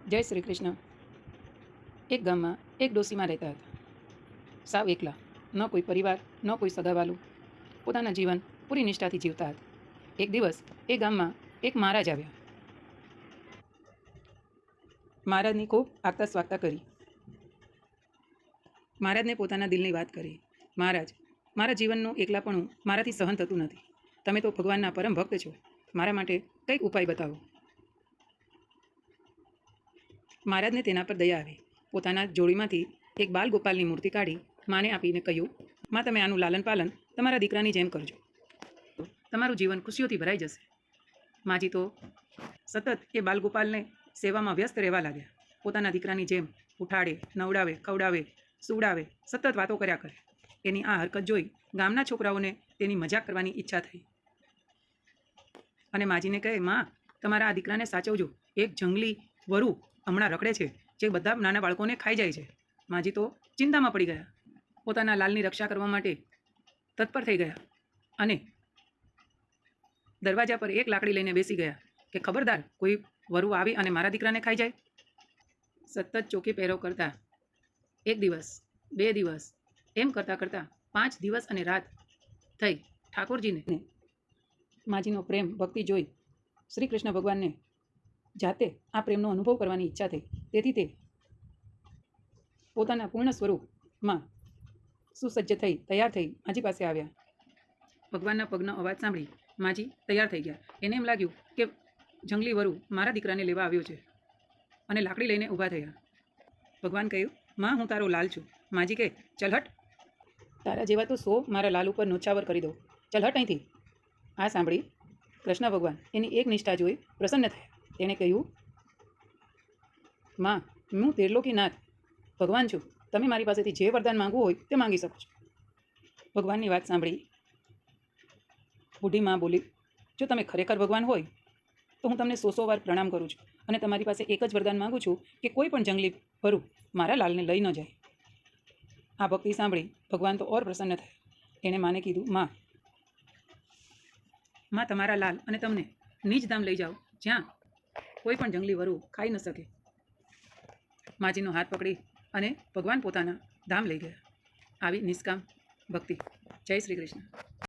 જય શ્રી કૃષ્ણ. એક ગામમાં એક ડોશીમાં રહેતા હતા. સાવ એકલા, ન કોઈ પરિવાર, ન કોઈ સગાવાલું, પોતાના જીવન પૂરી નિષ્ઠાથી જીવતા હતા. એક દિવસ એ ગામમાં એક મહારાજ આવ્યા. મહારાજની ખૂબ આગતા સ્વાગતા કરી. મહારાજને પોતાના દિલની વાત કરી. મહારાજ, મારા જીવનનું એકલાપણું મારાથી સહન થતું નથી. તમે તો ભગવાનના પરમ ભક્ત છો. મારા માટે કંઈક ઉપાય બતાવો. મહારાજને તેના પર દયા આવી. પોતાના જોડીમાંથી એક બાલ ગોપાલની મૂર્તિ કાઢી માને આપીને કહ્યું, માં, તમે આનું લાલન પાલન તમારા દીકરાની જેમ કરજો. તમારું જીવન ખુશીઓથી ભરાઈ જશે. માજી તો સતત એ બાલગોપાલને સેવામાં વ્યસ્ત રહેવા લાગ્યા. પોતાના દીકરાની જેમ ઉઠાડે, નવડાવે, ખવડાવે, સુવડાવે, સતત વાતો કર્યા કરે. એની આ હરકત જોઈ ગામના છોકરાઓને તેની મજાક કરવાની ઈચ્છા થઈ અને માજીને કહે, માં, તમારા આ દીકરાને સાચવજો. એક જંગલી વરુ હમણાં રખડે છે, જે બધા નાના બાળકોને ખાઈ જાય છે. માજી તો ચિંતામાં પડી ગયા. પોતાના લાલની રક્ષા કરવા માટે તત્પર થઈ ગયા અને દરવાજા પર એક લાકડી લઈને બેસી ગયા કે ખબરદાર, કોઈ વરુ આવી અને મારા દીકરાને ખાઈ જાય. સતત ચોકી પહેરો કરતા 1 દિવસ, 2 દિવસ, એમ કરતાં કરતાં 5 દિવસ અને રાત થઈ. ઠાકોરજીને માજીનો પ્રેમ ભક્તિ જોઈ શ્રી કૃષ્ણ ભગવાનને જાતે આ પ્રેમનો અનુભવ કરવાની ઈચ્છા થઈ. તેથી તે પોતાના પૂર્ણ સ્વરૂપમાં સુસજ્જ થઈ, તૈયાર થઈ માજી પાસે આવ્યા. ભગવાનના પગનો અવાજ સાંભળી માજી તૈયાર થઈ ગયા. એને એમ લાગ્યું કે જંગલી વરુ મારા દીકરાને લેવા આવ્યો છે અને લાકડી લઈને ઊભા થયા. ભગવાન કહ્યું, માં, હું તારો લાલ છું. માજી કહે, ચલ હટ, તારા જેવા તો 100 મારા લાલ ઉપર નોછાવર કરી દો. ચલ હટ અહીંથી. આ સાંભળી કૃષ્ણ ભગવાન એની એક નિષ્ઠા જોઈ પ્રસન્ન થયા. તેણે કહ્યું, માં, હું ત્રિલોકીનાથ ભગવાન છું. તમે મારી પાસેથી જે વરદાન માંગવું હોય તે માંગી શકો છો. ભગવાનની વાત સાંભળી બુઢી માં બોલી, જો તમે ખરેખર ભગવાન હોય તો હું તમને 100 વાર પ્રણામ કરું છું અને તમારી પાસે એક જ વરદાન માંગુ છું કે કોઈ પણ જંગલી વરુ મારા લાલને લઈ ન જાય. આ ભક્તિ સાંભળી ભગવાન તો ઓર પ્રસન્ન થયા. એણે માને કીધું, માં, તમારા લાલ અને તમને નિજ ધામ લઈ જાઓ, જ્યાં કોઈ પણ જંગલી વરુ ખાઈ ન શકે. માજીનો હાથ પકડી અને ભગવાન પોતાના ધામ લઈ ગયા. આવી નિષ્કામ ભક્તિ. જય શ્રી કૃષ્ણ.